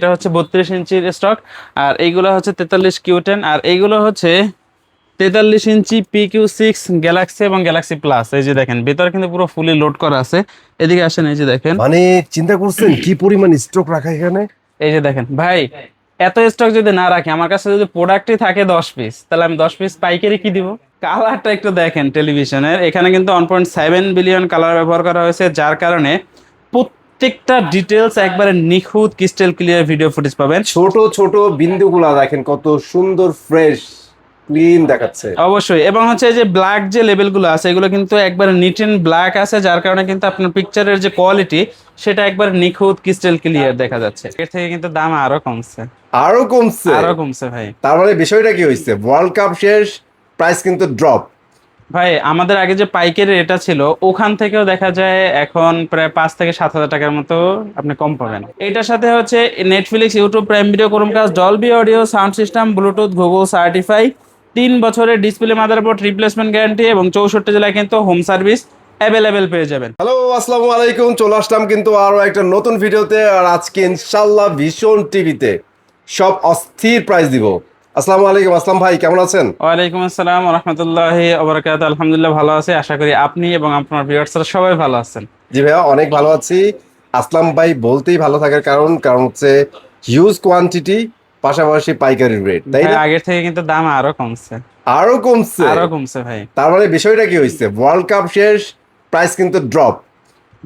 এটা হচ্ছে 32 ইঞ্চির স্টক, আর এইগুলো হচ্ছে 43 কিউ10, আর এইগুলো হচ্ছে 43 ইঞ্চি PQ6 গ্যালাক্সি এবং গ্যালাক্সি প্লাস। এই যে দেখেন ভিতরে কিন্তু পুরো ফুলি লোড করা আছে। এদিকে আসেন, এই যে দেখেন, মানে চিন্তা করছেন কি পরিমাণ স্টক রাখা এখানে। এই যে দেখেন ভাই, এত স্টক যদি না রাখি, আমার কাছে যদি প্রোডাক্টই থাকে 10 পিস, তাহলে আমি 10 পিস পাইকারি কি দিব। কালারটা একটু দেখেন টেলিভিশনের, এখানে কিন্তু 1.7 বিলিয়ন কালার ব্যবহার করা হয়েছে, যার কারণে প্রত্যেকটা ডিটেলস একবারে নিখুঁত ক্রিস্টাল ক্লিয়ার ভিডিও ফুটেজ পাবেন। ছোট ছোট বিন্দুগুলা দেখেন কত সুন্দর ফ্রেশ ক্লিন দেখাচ্ছে। অবশ্যই, এবং হচ্ছে এই যে ব্ল্যাক যে লেভেলগুলো আছে, এগুলো কিন্তু একবারে নিট এন্ড ব্ল্যাক আছে, যার কারণে কিন্তু আপনার পিকচারের যে কোয়ালিটি সেটা একবারে নিখুঁত ক্রিস্টাল ক্লিয়ার দেখা যাচ্ছে। এর থেকে কিন্তু দাম আরো কমছে, আরো কমছে, আরো কমছে ভাই। তার মানে বিষয়টা কি হয়েছে, ওয়ার্ল্ড কাপ শেষ, প্রাইস কিন্তু ড্রপ। ভাই আমাদের আগে যে পাইকারি রেটটা ছিল, ওখান থেকেও দেখা যায় এখন প্রায় 5 থেকে 7 হাজার টাকার মতো আপনি কম পাবেন। এটার সাথে হচ্ছে Netflix, YouTube, prime video, Chromecast, Dolby audio, sound system, Bluetooth, Google certify, 3 বছরের ডিসপ্লে, মাদারবোর্ড রিপ্লেসমেন্ট গ্যারান্টি, এবং 64 জেলায় কিন্তু হোম সার্ভিস অ্যাভেলেবেল পেয়ে যাবেন। হ্যালো, আসসালামু আলাইকুম। চলে আসলাম কিন্তু আরো একটা নতুন ভিডিওতে, আর আজকে ইনশাল্লাহ ভীষণ টিভিতে সব অস্থির প্রাইস দিব। আসসালামু আলাইকুম আসলাম ভাই, কেমন আছেন? ওয়ালাইকুম আসসালাম ওয়া রাহমাতুল্লাহি ওয়া বারাকাতুহু। আলহামদুলিল্লাহ ভালো আছি, আশা করি আপনি এবং আপনার ভিউয়ার্সরা সবাই ভালো আছেন। জি ভাইয়া, অনেক ভালো আছি। আসলাম ভাই বলতেই ভালো থাকার কারণ কারণ হচ্ছে হিউজ কোয়ান্টিটি, পাশাপাশি পাইকারি রেট, তাই ভাই না? আগের থেকে কিন্তু দাম আরো কমছে, আরো কমছে, আরো কমছে ভাই। তার মানে বিষয়টা কি হয়েছে, ওয়ার্ল্ড কাপ শেষ, প্রাইস কিন্তু ড্রপ।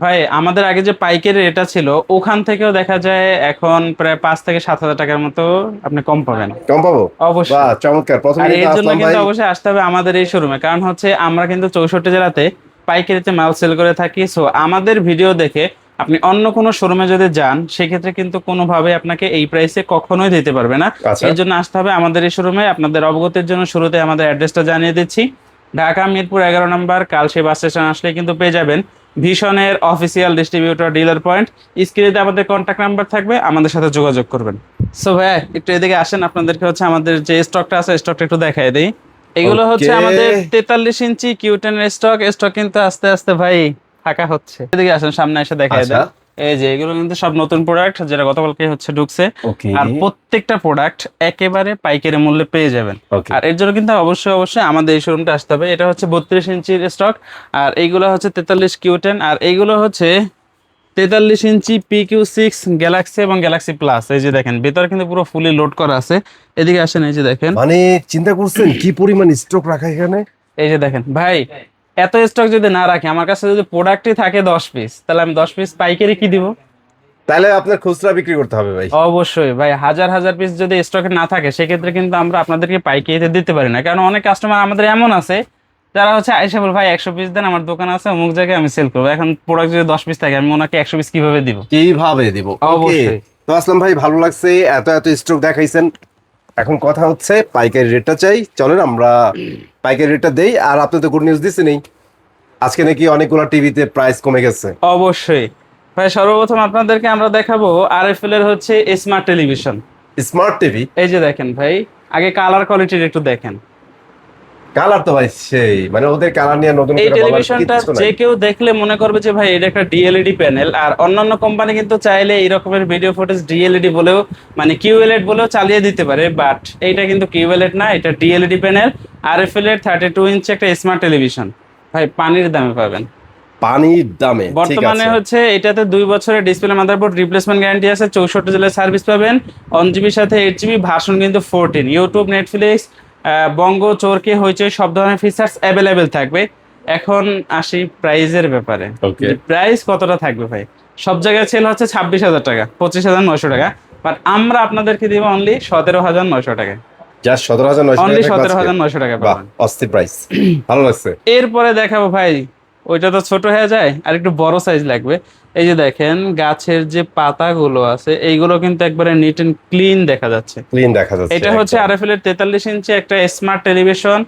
ভাই আমাদের আগে যে পাইকারি রেটটা ছিল, ওখান থেকেও দেখা যায় এখন প্রায় 5 থেকে 7 হাজার টাকার মতো আপনি কম পাবেন। কম পাবো? অবশ্যই। বাহ, চমৎকার। প্রথমে আর কিন্তু এর জন্য আসলাম ভাই, কিন্তু অবশ্যই আসতে হবে আমাদের এই শোরুমে, কারণ হচ্ছে আমরা কিন্তু 64 জেলাতে পাইকারিতে মাল সেল করে থাকি। সো আমাদের ভিডিও দেখে আপনি অন্য কোনো শোরুমে যদি যান, সেক্ষেত্রে কিন্তু কোনোভাবে আপনাকে এই প্রাইসে কখনোই দিতে পারবে না। আচ্ছা। এর জন্য আসতে হবে আমাদের এই শোরুমে। আপনাদের অবগতির জন্য শুরুতে আমাদের অ্যাড্রেসটা জানিয়ে দিচ্ছি। ঢাকা মিরপুর 11 নম্বর কালশী বাস স্টেশন আসলে কিন্তু পেয়ে যাবেন ভিশনের অফিসিয়াল ডিস্ট্রিবিউটর ডিলার পয়েন্ট। স্ক্রিনে আমাদের কন্ট্যাক্ট নাম্বার থাকবে, আমাদের সাথে যোগাযোগ করবেন। সো ভাই একটু এদিকে আসেন, আপনাদেরকে হচ্ছে আমাদের যে স্টকটা আছে স্টকটা একটু দেখাই দেই। এগুলো হচ্ছে Okay. আমাদের 43 ইঞ্চি কিউ10 এর স্টক। স্টক কিন্তু আস্তে আস্তে ভাই ফাঁকা হচ্ছে। এদিকে আসেন, সামনে এসে দেখাই আচ্ছা। দেন। এই যে এগুলো কিন্তু সব নতুন প্রোডাক্ট, যেটা গতকালকে হচ্ছে ঢুকছে। ওকে। আর প্রত্যেকটা প্রোডাক্ট একেবারে পাইকারি মূল্যে পেয়ে যাবেন। ওকে। আর এর জন্য কিন্তু অবশ্যই অবশ্যই আমাদের এই শোরুমটা আসতে হবে। এটা হচ্ছে 32 ইঞ্চির স্টক, আর এইগুলো হচ্ছে 43 কিউ10, আর এইগুলো হচ্ছে 43 ইঞ্চি PQ6 গ্যালাক্সি এবং গ্যালাক্সি প্লাস। এই যে দেখেন ভিতরে কিন্তু পুরো ফুলি লোড করা আছে। এদিকে আসেন, এই যে দেখেন, মানে চিন্তা করছেন কি পরিমাণ স্টক রাখা এখানে। এই যে দেখেন ভাই, এত স্টক যদি না রাখি, আমার কাছে যদি প্রোডাক্টই থাকে 10 পিস, তাহলে আমি 10 পিস পাইকারি কি দিব। তাহলে আপনার খুচরা বিক্রি করতে হবে ভাই। অবশ্যই ভাই, হাজার হাজার পিস যদি স্টকে না থাকে, সেক্ষেত্রে কিন্তু আমরা আপনাদেরকে পাইকারিতে দিতে পারি না। কারণ অনেক কাস্টমার আমাদের এমন আছে যারা হচ্ছে আইসা বল, ভাই 100 পিস দেন, আমার দোকান আছে অমুক জায়গায়, আমি সেল করবো। এখন প্রোডাক্ট যদি 10 পিস থাকে, আমি ওনাকে 100 পিস কিভাবে দিব। কিভাবে দিব? ওকে। অবশ্যই। তো আসলাম ভাই, ভালো লাগছে, এত এত স্টক দেখাইছেন। এখন কথা হচ্ছে পাইকারি রেটটা চাই, চলেন আমরা পাইকারি রেটটা দেই। আর আপনি তো গুড নিউজ দিচ্ছেনই, আজকে নাকি অনেকগুলো টিভিতে প্রাইস কমে গেছে। অবশ্যই ভাই, সর্বপ্রথম আপনাদেরকে আমরা দেখাবো আরএফএল এর হচ্ছে স্মার্ট টেলিভিশন। Smart TV. এই যে দেখেন ভাই, আগে কালার কোয়ালিটির একটু দেখেন। কালার তো ভাই সেই, মানে ওদের কালার নিয়ে নতুন এই করে বলার টেলিভিশনটা কিচ্ছু যে নাই। কেউ দেখলে মনে করবে যে ভাই এটা একটা ডিএলইডি প্যানেল। আর অন্যান্য কোম্পানি কিন্তু চাইলে এই রকমের ভিডিও ফুটেজ ডিএলইডি বলেও, মানে কিউএলইডি বলেও চালিয়ে দিতে পারে, বাট এইটা কিন্তু কিউএলইডি না, এটা ডিএলইডি প্যানেল। আরএফএল এর 32 ইঞ্চি একটা স্মার্ট টেলিভিশন। ভাই পানির দামে পাবেন, পানির দামে। ঠিক বর্তমানে আছে। হচ্ছে এটাতে 2 বছরের ডিসপ্লে, মাদারবোর্ড রিপ্লেসমেন্ট গ্যারান্টি আছে, 64 জেলায় সার্ভিস পাবেন, 1 জিবির সাথে 8 জিবি, ভার্সন কিন্তু 14, ইউটিউব, নেটফ্লিক্স, বঙ্গ, চরকি, হইচই সব ধরনের ফিচার্স অ্যাভেলেবেল থাকবে। এখন আসি প্রাইজের ব্যাপারে। ওকে। প্রাইস কতটা থাকবে ভাই? সব জায়গায় সেল হচ্ছে 26,000 টাকা, 25,900 টাকা, বাট আমরা আপনাদেরকে দিব অনলি 17,900 টাকা। জাস্ট 17,900 অনলি টাকা থাকবে আজকে। 17,900 টাকা বাহ, পাবেন। অস্থির প্রাইস, ভালো লাগছে। এরপরে দেখাবো ভাই, ওইটা তো ছোট হয়ে যায়, আর একটু বড় সাইজ লাগবে। এই যে দেখেন গাছের যে পাতাগুলো আছে, এইগুলো কিন্তু একবারে নিট এন্ড ক্লিন দেখা যাচ্ছে। ক্লিন দেখা যাচ্ছে। এটা হচ্ছে একদম। আরএফএল এর 43 ইঞ্চি একটা স্মার্ট টেলিভিশন।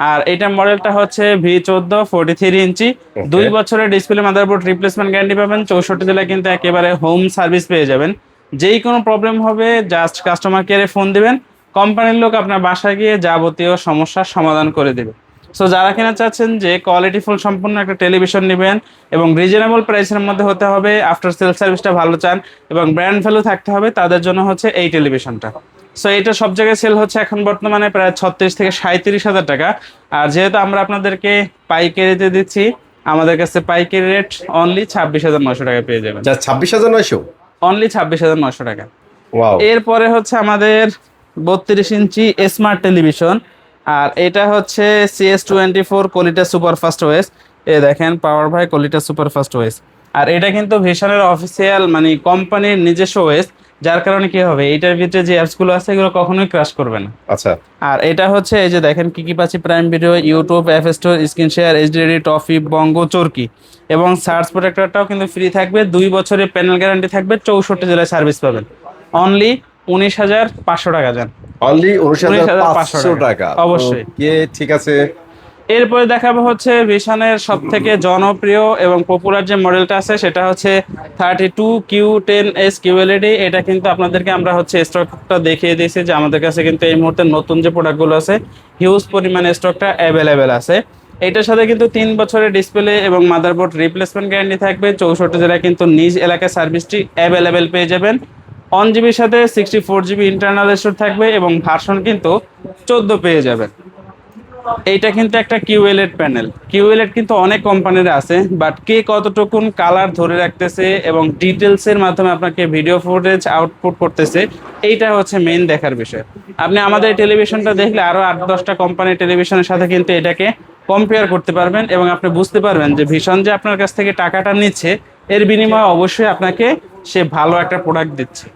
আর এটা মডেলটা হচ্ছে V14 43 ইঞ্চি। Okay. 2 বছরের ডিসপ্লে, মাদারবোর্ড রিপ্লেসমেন্ট গ্যারান্টি পাবেন, 64 জেলায় কিন্তু একেবারে হোম সার্ভিস পেয়ে যাবেন। যেই কোনো প্রবলেম হবে জাস্ট কাস্টমার কেয়ারে ফোন দিবেন, কোম্পানির লোক আপনার বাসায় গিয়ে যাবতীয় সমস্যার সমাধান করে দেবে। সো যারা কিনা চাচ্ছেন যে কোয়ালিটি ফুল সম্পূর্ণ একটা টেলিভিশন নেবেন এবং রিজনেবল প্রাইসের মধ্যে হতে হবে, আফটার সেল সার্ভিসটা ভালো চান এবং ব্র্যান্ড ভ্যালু থাকতে হবে, তাদের জন্য হচ্ছে এই টেলিভিশনটা। সো এটা সব জায়গায় সেল হচ্ছে এখন বর্তমানে প্রায় 36 থেকে 37,000 টাকা। আর যেহেতু আমরা আপনাদেরকে পাইকারিতে দিচ্ছি, আমাদের কাছে পাইকারি রেট অনলি 26,900 টাকা পেয়ে যাবেন। 26,900 অনলি 26,900 টাকা। ওয়াও। এরপরে হচ্ছে আমাদের 32 ইঞ্চি স্মার্ট টেলিভিশন, আর এটা হচ্ছে CS24 কোয়ালিটা সুপারফাস্ট ওএস। এ দেখেন পাওয়ার ভাই কোয়ালিটা সুপারফাস্ট ওএস। আর এটা কিন্তু ভিশনের অফিসিয়াল মানে কোম্পানির নিজস্ব ওএস, যার কারণে কি হবে, এটার ভিতরে যে অ্যাপসগুলো আছে এগুলো কখনোই ক্র্যাশ করবে না। আচ্ছা। আর এটা হচ্ছে এই যে দেখেন কি কি পাচ্ছি, prime video, YouTube, app store, screen share, HDD, Toffee, Bongo, Chorki এবং সার্চ প্রোটেক্টরটাও কিন্তু ফ্রি থাকবে। 2 বছরের প্যানেল গ্যারান্টি থাকবে, 64 জেলায় সার্ভিস পাবেন। অনলি 19,500 টাকা যান। অনলি 19,500 19,500 টাকা। অবশ্যই। ওকে, ঠিক আছে। এরপরে দেখাবো হচ্ছে ভিশনের সব থেকে জনপ্রিয় এবং পপুলার যে মডেলটা আছে সেটা হচ্ছে 32Q10S QLED। এটা কিন্তু আপনাদেরকে আমরা হচ্ছে স্টকটা দেখিয়ে দিয়েছি যে আমাদের কাছে কিন্তু এই মুহূর্তে নতুন যে প্রোডাক্টগুলো আছে হিউজ পরিমাণে স্টকটা অ্যাভেলেবেল আছে। এটার সাথে কিন্তু 3 বছরের ডিসপ্লে এবং মাদারবোর্ড রিপ্লেসমেন্ট গ্যারান্টি থাকবে। 64 জেলায় কিন্তু নিজ এলাকায় সার্ভিসটি অ্যাভেলেবেল পেয়ে যাবেন। 1 জিবির সাথে 64 GB ইন্টারনাল স্টোরেজ থাকবে এবং ভার্সন কিন্তু 14 পেয়ে যাবেন। এইটা কিন্তু একটা কিউএলইডি প্যানেল। কিউএলইডি কিন্তু অনেক কোম্পানির আছে, বাট কে কতটুকুন কালার ধরে রাখতেছে এবং ডিটেলসের মাধ্যমে আপনাকে ভিডিও ফুটেজ আউটপুট করতেছে, এইটা হচ্ছে মেইন দেখার বিষয়। আপনি আমাদের টেলিভিশনটা দেখলে আরো 8-10টা কোম্পানির টেলিভিশনের সাথে কিন্তু এটাকে কম্পেয়ার করতে পারবেন এবং আপনি বুঝতে পারবেন যে ভিশন যে আপনার কাছ থেকে টাকাটা নিচ্ছে এর বিনিময়ে অবশ্যই আপনাকে সে ভালো একটা প্রোডাক্ট দিচ্ছে।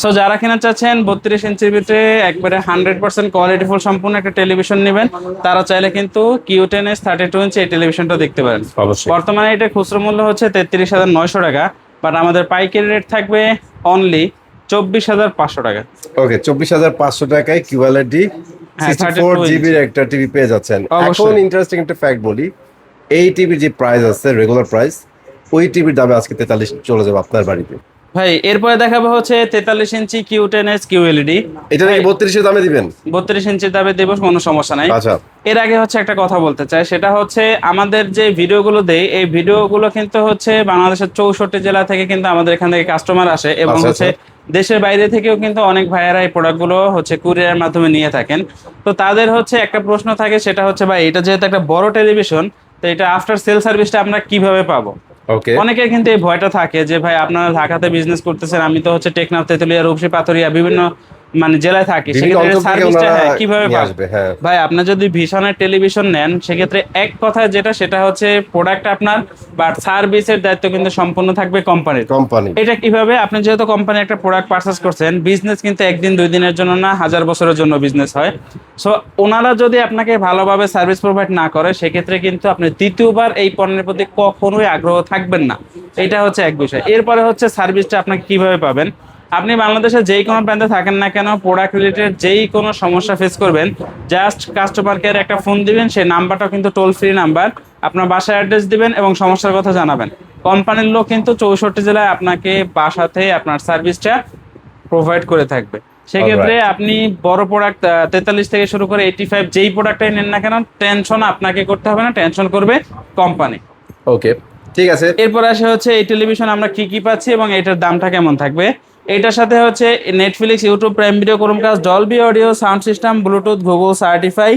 সো যারা কিনা চাচ্ছেন 32 ইঞ্চির ভিতরে একবারে 100% কোয়ালিটিফুল সম্পূর্ণ একটা টেলিভিশন নেবেন, তারা চাইলে কিন্তু Q10S 32 ইঞ্চি এই টেলিভিশনটা দেখতে পারেন। অবশ্যই। বর্তমানে এটা খুচরো মূল্য হচ্ছে 33,900 টাকা, বাট আমাদের পাইকারি রেট থাকবে অনলি 24,500 টাকা। ওকে, 24,500 টাকায় QLED হ্যাঁ, 64 32 জিবির একটা টিভি পেয়ে যাচ্ছেন। এখন অবশ্যই। ইন্টারেস্টিং একটা ফ্যাক্ট বলি, এই টিভির যে প্রাইস আছে রেগুলার প্রাইস, ওই টিভির দামে আজকে 43 চলে যাবে আপনার বাড়িতে। ভাই এরপরে দেখাবো হচ্ছে 43 ইঞ্চি Q10S QLED। এটা নাকি 32 দামে দিবেন? 32 ইঞ্চি দামে দেবো, কোনো সমস্যা নাই। আচ্ছা। এর আগে হচ্ছে একটা কথা বলতে চাই, সেটা হচ্ছে আমাদের যে ভিডিওগুলো দেই এই ভিডিওগুলো কিন্তু হচ্ছে বাংলাদেশের 64 জেলা থেকে কিন্তু আমাদের এখান থেকে কাস্টমার আসে এবং আচ্ছা, হচ্ছে দেশের বাইরে থেকেও কিন্তু অনেক ভাইয়েরা এই প্রোডাক্টগুলো হচ্ছে কুরিয়ারের মাধ্যমে নিয়ে থাকেন। তো তাদের হচ্ছে একটা প্রশ্ন থাকে, সেটা হচ্ছে ভাই এটা যেহেতু একটা বড় টেলিভিশন, তো এটা আফটার সেল সার্ভিসটা আমরা কিভাবে পাবো? ওকে। অনেকের কিন্তু এই ভয়টা থাকে যে ভাই আপনারা ঢাকাতে বিজনেস করতেছেন, আমি তো হচ্ছে টেকনাফ, তেতুলিয়া, রূপসী, পাথরিয়া বিভিন্ন মানে জেলায় থাকি, সেক্ষেত্রে সার্ভিসটা কিভাবে পাবো? হ্যাঁ ভাই আপনি যদি ভিশনের টেলিভিশন নেন সেক্ষেত্রে এক কথায় যেটা সেটা হচ্ছে প্রোডাক্ট আপনার, বাট সার্ভিসের দায়িত্ব কিন্তু সম্পূর্ণ থাকবে কোম্পানির। কোম্পানি। এটা কিভাবে? আপনি যেহেতু কোম্পানি একটা প্রোডাক্ট পারচেজ করছেন, বিজনেস কিন্তু একদিন 2 দিনের জন্য না, 1000 বছরের জন্য বিজনেস হয়। সো ওনারা যদি আপনাকে ভালোভাবে সার্ভিস প্রোভাইড না করে সেক্ষেত্রে কিন্তু আপনি দ্বিতীয়বার এই পণ্যের প্রতি কখনোই আগ্রহ থাকবেন না। এটা হচ্ছে এক বিষয়। এরপরে হচ্ছে সার্ভিসটা আপনাকে কিভাবে পাবেন। আপনি বাংলাদেশে যেই কোনো প্রান্তে থাকেন না কেন, প্রোডাক্ট রিলেটেড যেই কোনো সমস্যা ফেস করবেন, জাস্ট কাস্টমার কেয়ার একটা ফোন দিবেন, সেই নাম্বারটা কিন্তু টোল ফ্রি নাম্বার। আপনার বাসায় অ্যাড্রেস দিবেন এবং সমস্যার কথা জানাবেন। কোম্পানির লোক কিন্তু 64 জেলায় আপনাকে বাসাতে আপনার সার্ভিসটা প্রোভাইড করে থাকবে। সেক্ষেত্রে আপনি বড় প্রোডাক্ট 43 থেকে শুরু করে 85 যেই প্রোডাক্টটাই নেন না কেন, টেনশন আপনাকে করতে হবে না, টেনশন করবে কোম্পানি। ওকে, ঠিক আছে। এরপর আসে হচ্ছে এই টেলিভিশন আমরা কি কি পাচ্ছি এবং এটার দামটা কেমন থাকবে। এটার সাথে হচ্ছে Netflix, YouTube, prime video, Chromecast, Dolby audio, sound system, Bluetooth, Google certify,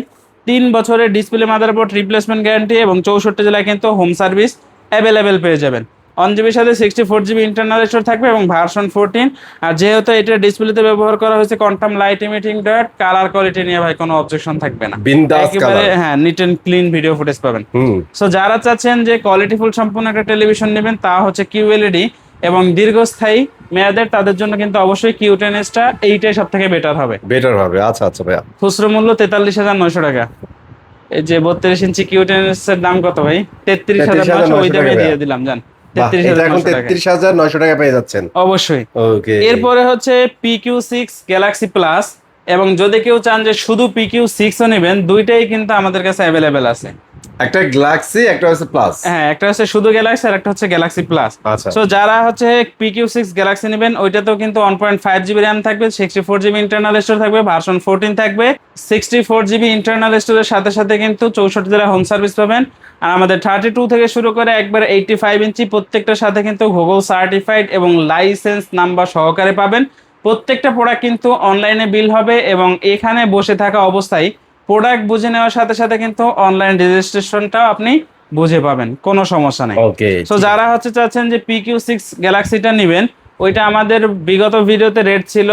3 বছরের ডিসপ্লে, মাদারবোর্ড রিপ্লেসমেন্ট গ্যারান্টি এবং 64 জেলায় কিন্তু হোম সার্ভিস অ্যাভেলেবেল পেয়ে যাবেন। 1 জিবির সাথে 64 GB ইন্টারনাল স্টোরেজ থাকবে এবং ভার্সন 14। আর যেহেতু এটা ডিসপ্লেতে ব্যবহার করা হয়েছে quantum light emitting dot, colour quality নিয়ে ভাই কোনো অবজেকশন থাকবে না, বিন্দাস একেবারে কালার। হ্যাঁ neat and clean video footage পাবেন। সো যারা চাচ্ছেন যে কোয়ালিটিফুল সম্পূর্ণ একটা টেলিভিশন নেবেন, তা হচ্ছে QLED এবং দীর্ঘস্থায়ী মেয়াদের, তাদের জন্য কিন্তু অবশ্যই Q10S-টা এইটাই সব থেকে বেটার হবে। বেটার হবে। আচ্ছা আচ্ছা ভাইয়া। খুচরো মূল্য 43,900 টাকা। এই যে 32 ইঞ্চি Q10S এর দাম কত ভাই? 33,900। ওই দামে দিয়ে দিলাম, জান। বাহ, এটা এখন 33,900 টাকা পেয়ে যাচ্ছেন। অবশ্যই। ওকে। এরপরে হচ্ছে PQ6 গ্যালাক্সি প্লাস, এবং যদি কেউ চান যে শুধু PQ6 ও নেবেন, দুইটাই কিন্তু আমাদের কাছে অ্যাভেলেবেল আছে। একটা গ্যালাক্সি, একটা হচ্ছে প্লাস। হ্যাঁ, একটা হচ্ছে শুধু গ্যালাক্সি আর একটা হচ্ছে গ্যালাক্সি প্লাস। আচ্ছা। সো যারা হচ্ছে PQ6 গ্যালাক্সি নেবেন, ওইটাতেও কিন্তু 1.5 GB র্যাম থাকবে, 64 GB ইন্টারনাল স্টোরেজ থাকবে, ভার্সন 14 থাকবে। 64 GB ইন্টারনাল স্টোরেজের সাথে সাথে কিন্তু 64 জেলা হোম সার্ভিস পাবেন। আর আমাদের 32 থেকে শুরু করে একবার 85 ইঞ্চি প্রত্যেকটার সাথে কিন্তু গুগল সার্টিফাইড এবং লাইসেন্স নাম্বার সহকারে পাবেন। প্রত্যেকটা প্রোডাক্ট কিন্তু অনলাইনে বিল হবে এবং এখানে বসে থাকা অবস্থায় প্রোডাক্ট বুঝে নেওয়ার সাথে সাথে কিন্তু অনলাইন রেজিস্ট্রেশনটাও আপনি বুঝে পাবেন, কোনো সমস্যা নেই। ওকে। সো যারা হচ্ছে চাচ্ছেন যে PQ6 গ্যালাক্সিটা নেবেন, ওইটা আমাদের বিগত ভিডিওতে রেট ছিল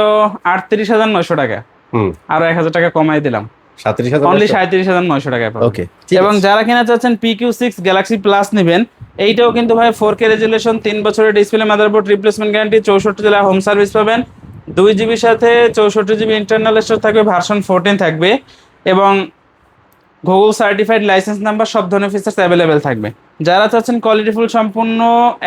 38,900 টাকা, হুম, আরো 1,000 টাকা কমাই দিলাম, 37,000 অনলি 37,900 টাকায় পাবেন। ওকে। এবং যারা কিনা চাচ্ছেন PQ6 গ্যালাক্সি প্লাস নেবেন, এইটাও কিন্তু ভাই 4K রেজুলেশন, 3 বছরের ডিসপ্লে, মাদারবোর্ড রিপ্লেসমেন্ট গ্যারান্টি, 64 জেলা হোম সার্ভিস পাবেন। 2 GB সাথে 64 GB ইন্টারনাল স্টোরেজ থাকবে, ভার্সন 14 থাকবে এবং গুগল সার্টিফাইড লাইসেন্স নাম্বার, সব ধরনের ফিচার্স অ্যাভেলেবেল থাকবে। যারা চাচ্ছেন কোয়ালিটিফুল সম্পূর্ণ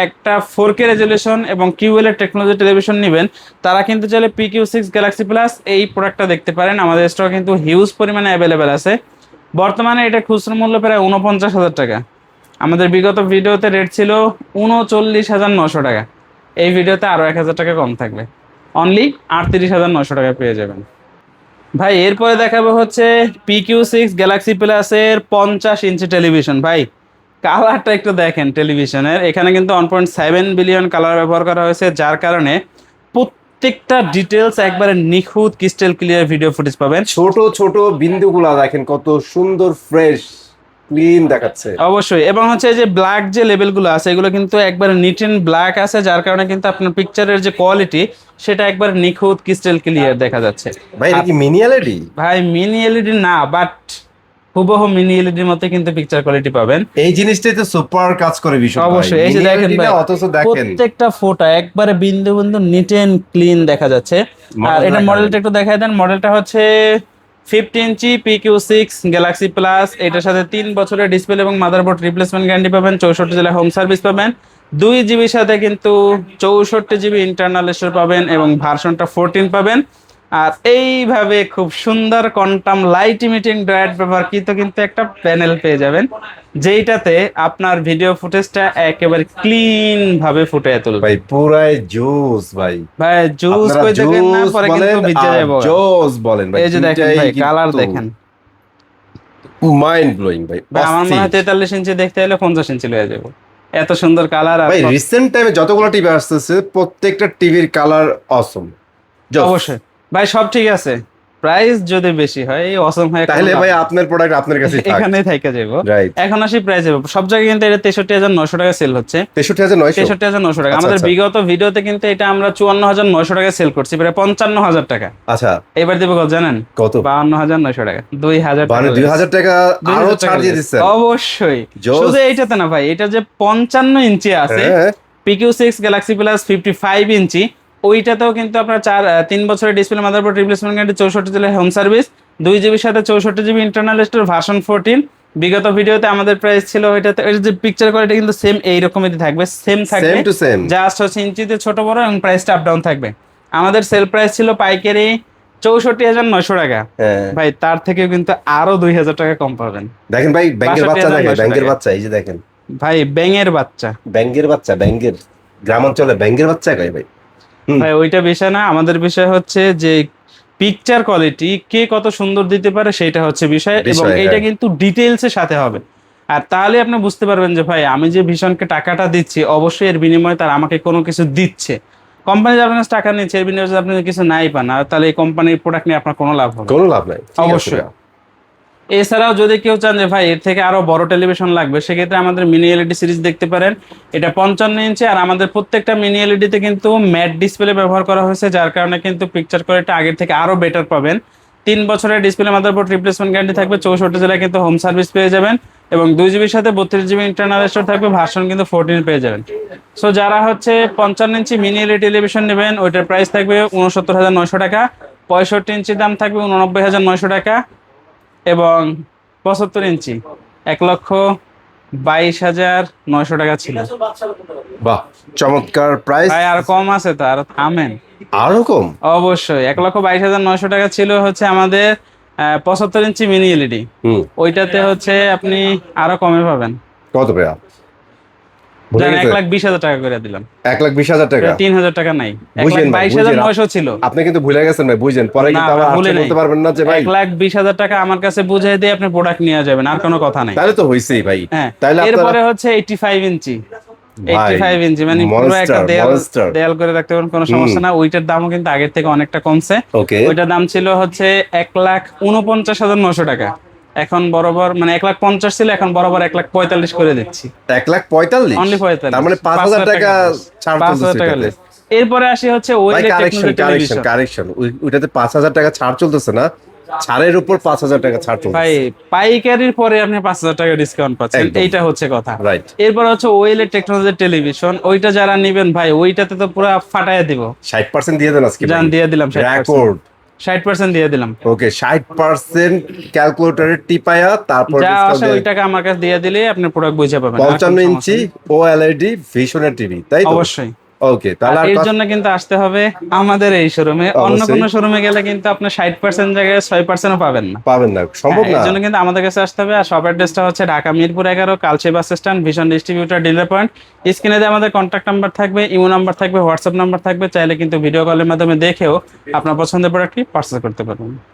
একটা 4K রেজুলেশন এবং QLED টেকনোলজি টেলিভিশন নেবেন, তারা কিন্তু চাইলে PQ6 গ্যালাক্সি প্লাস এই প্রোডাক্টটা দেখতে পারেন। আমাদের স্টক কিন্তু হিউজ পরিমাণে অ্যাভেলেবেল আছে। বর্তমানে এটা খুচরো মূল্য প্রায় 49,000 টাকা। আমাদের বিগত ভিডিওতে রেট ছিল 39,900 টাকা। এই ভিডিওতে আরও 1,000 টাকা কম থাকবে, অনলি 38,900 টাকা পেয়ে যাবেন। ভাই এরপরে দেখাবো হচ্ছে PQ6 গ্যালাক্সি প্লাসের 50 ইঞ্চি টেলিভিশন। ভাই কালারটা একটু দেখেন টেলিভিশনের, এখানে কিন্তু 1.7 বিলিয়ন কালার ব্যবহার করা হয়েছে, যার কারণে প্রত্যেকটা ডিটেলস একবারে নিখুঁত ক্রিস্টাল ক্লিয়ার ভিডিও ফুটেজ পাবেন। ছোট ছোট বিন্দুগুলা দেখেন কত সুন্দর ফ্রেশ ক্লিন দেখাচ্ছে। অবশ্যই, এবং হচ্ছে এই যে ব্ল্যাক যে লেভেলগুলো আছে, এগুলো কিন্তু একবার নিট এন্ড ব্ল্যাক আছে, যার কারণে কিন্তু আপনার পিকচারের যে কোয়ালিটি সেটা একবার নিখুঁত ক্রিস্টাল ক্লিয়ার দেখা যাচ্ছে। ভাই এটা কি মিনি এলইডি? ভাই মিনি এলইডি না, বাট হুবহু মিনি এলইডির মতো কিন্তু পিকচার কোয়ালিটি পাবেন। এই জিনিসটাই তো সুপার কাজ করে ভীষণ। অবশ্যই, এই যে দেখেন ভাই, অথচ দেখেন প্রত্যেকটা ফোটা একবারে বিন্দু বিন্দু নিট এন্ড ক্লিন দেখা যাচ্ছে। আর এটা মডেলটা একটু দেখায় দেন। মডেলটা হচ্ছে 50 ইঞ্চি PQ6 গ্যালাক্সি প্লাস। এটার সাথে 3 বছরের ডিসপ্লে এবং মাদারবোর্ড রিপ্লেসমেন্ট গ্যারান্টি পাবেন, 64 জেলা হোম সার্ভিস পাবেন। 2 GB সাথে কিন্তু 64 GB ইন্টারনাল স্টোরেজ পাবেন এবং ভার্সনটা 14 পাবেন। আর এইভাবে খুব সুন্দর কোয়ান্টাম লাইট ইমিটিং ডায়োড ব্যবহারকৃত কিন্তু একটা প্যানেল পেয়ে যাবেন, যেইটাতে আপনার ভিডিও ফুটেজটা একেবারে ক্লিন ভাবে ফুটে তুলবে। ভাই পুরাই জোস ভাই। ভাই জুস কই দেখেন না, পরে কিন্তু ভিজে যাবে। জোস বলেন ভাই। এই যে দেখেন ভাই, কালার দেখেন, মাইন্ড ব্লোয়িং ভাই। ভাই আমার মনে হয় 43 ইঞ্চি দেখতে হলে 50 ইঞ্চি লয়ে যাবো, এত সুন্দর কালার। আর ভাই রিসেন্ট টাইমে যতগুলো টিভি আসতেছে প্রত্যেকটা টিভির কালার অসম। অবশ্যই ভাই, সব ঠিক আছে, প্রাইস যদি বেশি হয় এই অসম হয়, তাহলে ভাই আপনার প্রোডাক্ট আপনার কাছে এখানেই থাইকা যাবো। রাইট। এখন আসি প্রাইস যাবো, সব জায়গায় কিন্তু এটা 63,900 টাকা সেল হচ্ছে। 63,900 63,900 টাকা। আচ্ছা, আমাদের আচ্ছা। বিগত ভিডিওতে কিন্তু এটা আমরা 54,900 টাকা সেল করছি, প্রায় 55,000 টাকা। আচ্ছা এবার দেবো কত জানেন? কত? 52,900 টাকা, 2,000 টাকা। মানে 2,000 টাকা আরো 2,000 ছাড় দিয়ে less। দিচ্ছেন। অবশ্যই, জোস। শুধু এইটাতে না ভাই, এটা যে 55 ইঞ্চি আছে হ্যাঁ। PQ6 গ্যালাক্সি প্লাস 55 ইঞ্চি, ওইটাতেও কিন্তু আপনার 3 বছরের ডিসপ্লে, মাদারবোর্ড রিপ্লেসমেন্ট গ্যারান্টি, 64 জেলা হোম সার্ভিস, 2 GB সাথে 64 GB ইন্টারনাল স্টোরেজ, ভার্সন 14। বিগত ভিডিওতে আমাদের প্রাইস ছিল ওইটাতে, ওই যে পিকচার কোয়ালিটি কিন্তু সেম এই রকমই থাকবে, সেম থাকবে, সেম টু সেম। জাস্ট হচ্ছে ইঞ্চিতে ছোট বড় এবং প্রাইসটা আপ ডাউন থাকবে। আমাদের সেল প্রাইস ছিল পাইকারি 64,900 টাকা। হ্যাঁ। ভাই তার থেকেও কিন্তু আরো 2,000 টাকা কম পাবেন। দেখেন ভাই ব্যাংকের বাচ্চা, দেখেন 62,900 ব্যাংকের টাকা। বাচ্চা, এই যে দেখেন ভাই ব্যাঙের বাচ্চা, ব্যাংকের বাচ্চা, ব্যাংকের গ্রাম অঞ্চলে ব্যাংকের বাচ্চা কয় ভাই। ভাই ওইটা বিষয় না, আমাদের বিষয় হচ্ছে যে পিকচার কোয়ালিটি কে কত সুন্দর দিতে পারে সেটা হচ্ছে বিষয়, এবং বিষয়, এইটা হ্যাঁ। কিন্তু ডিটেইলস এর সাথে হবে। আর তাহলে আপনি বুঝতে পারবেন যে ভাই আমি যে ভীষণকে টাকাটা দিচ্ছি, অবশ্যই এর বিনিময়ে তার আমাকে কোনো কিছু দিচ্ছে। কোম্পানি আপনার কাছে টাকা নিচ্ছে, এর বিনিময়ে যদি আপনি কিছু নাই পান, আর তাহলে এই কোম্পানির প্রোডাক্ট নিয়ে আপনার কোনো লাভ হবে না। কোনো লাভ নাই। ঠিক আছে অবশ্যই। ভাই। এছাড়াও যদি কেউ চান যে ভাই এর থেকে আরো বড় টেলিভিশন লাগবে, সেক্ষেত্রে আমাদের মিনি এলইডি সিরিজ দেখতে পারেন। এটা 55 ইঞ্চি, আর আমাদের প্রত্যেকটা মিনি এলইডিতে কিন্তু ম্যাট ডিসপ্লে ব্যবহার করা হয়েছে, যার কারণে কিন্তু পিকচার কোয়ালিটি আগের থেকে আরো বেটার পাবেন। 3 বছরের ডিসপ্লে, মাদারবোর্ড রিপ্লেসমেন্ট গ্যারান্টি থাকবে, 64 জেলায় কিন্তু হোম সার্ভিস পেয়ে যাবেন, এবং 2 GB সাথে 32 GB ইন্টারনাল স্টোরেজ থাকবে, ভার্সন কিন্তু 14 পেয়ে যাবেন। সো যারা হচ্ছে 55 ইঞ্চি মিনি এলইডি টেলিভিশন নেবেন, ওইটার প্রাইস থাকবে 69,900 টাকা। 65 ইঞ্চির দাম থাকবে 89,900 টাকা, এবং 75 ইঞ্চি 1,22,900 টাকা ছিল। বাহ চমৎকার প্রাইস। ভাই আর কম আছে তো, আর থামেন। আরো কম? অবশ্যই 1,22,900 টাকা ছিল হচ্ছে আমাদের 75 ইঞ্চি মিনি এলইডি, হুম, ওইটাতে হচ্ছে আপনি আরো কমে পাবেন। কত ভাইয়া? ভুলে জান গেছে? 1,20,000 টাকা করে দিলাম। 1,20,000 টাকা। 3,000 টাকা নাই, বুঝেন ভাই, 1,22,900 ছিল। আপনি কিন্তু ভুলে গেছেন ভাই, বুঝেন পরে না কিন্তু ভাই, আবার ভুলে আসলে নাই। বলতে পারবেন না যে ভাই 1,20,000 টাকা আমার কাছে বুঝিয়ে দিয়ে আপনি প্রোডাক্ট নিয়ে যাবেন, আর কোনো কথা নাই। তাহলে তো হইছেই ভাই। হ্যাঁ, তাহলে আপনারা এরপরে হচ্ছে 85 ইঞ্চি, ভাই 85 ইঞ্চি মানে পুরো একটা মনস্টার দেয়াল, মনস্টার। দেয়াল করে রাখতে পারেন, কোনো সমস্যা না। ওইটার দামও কিন্তু আগের থেকে অনেকটা কমছে। ওকে, ওইটার দাম ছিল হচ্ছে 1,49,900 টাকা, এখন বরাবর মানে 1,50,000 ছিল, এখন বরাবর 1,45,000 করে দিচ্ছি। 1,45,000, অনলি 45, তার মানে 5,000 টাকা ছাড় 5,000 চলতেছে টাকা এটাতে। less। এরপরে আসি হচ্ছে ভাই ওয়েলের correction technology correction television. Correction, ওইটাতে 5,000 টাকা ছাড় চলতেছে না, ছাড়ের উপর 5,000 টাকা ছাড় ভাই চলতেছে। পাইকারির পরে আপনি 5,000 টাকা ডিসকাউন্ট পাচ্ছেন, একদম। এইটা হচ্ছে কথা। রাইট। এরপর হচ্ছে ওয়েলের টেকনোলজি টেলিভিশন, ওইটা যারা নিবেন ভাই, ওইটাতে তো পুরো ফাটায় দিব। 60% দিয়ে দেন আজকে জান দিয়ে দিলাম 60%। রেকর্ড। 60% দিয়ে দিলাম। ওকে, 60% ক্যালকুলেটরে টিপায়া তারপর যা ডিসকাউন্ট আসে ওই টাকা আমার কাছে দিয়ে দিলে আপনি প্রোডাক্ট বুঝে পাবেন, আর কোনো 55 সমস্যা ইঞ্চি নেই। ওএলইডি ভিশনের টিভি, তাই তো? অবশ্যই। ওকে, তাহলে আর আর এর জন্য কিন্তু আসতে হবে আমাদের এই শোরুমে, অন্য অবশ্যই। কোনো শোরুমে গেলে কিন্তু আপনি 60% জায়গায় 6%ও পাবেন না। পাবেন না, সম্ভব হ্যাঁ, না। এর জন্য কিন্তু আমাদের কাছে আসতে হবে। আর শপ অ্যাড্রেসটা হচ্ছে ঢাকা মিরপুর 11 কালচি bus stand, vision distributor dealer point. স্ক্রিনে দিয়ে আমাদের কন্ট্যাক্ট নাম্বার থাকবে, ইমো নাম্বার থাকবে, হোয়াটসঅ্যাপ নাম্বার থাকবে, চাইলে কিন্তু ভিডিও কলের মাধ্যমে দেখেও আপনার পছন্দের প্রোডাক্টটি পারচেজ করতে পারবেন।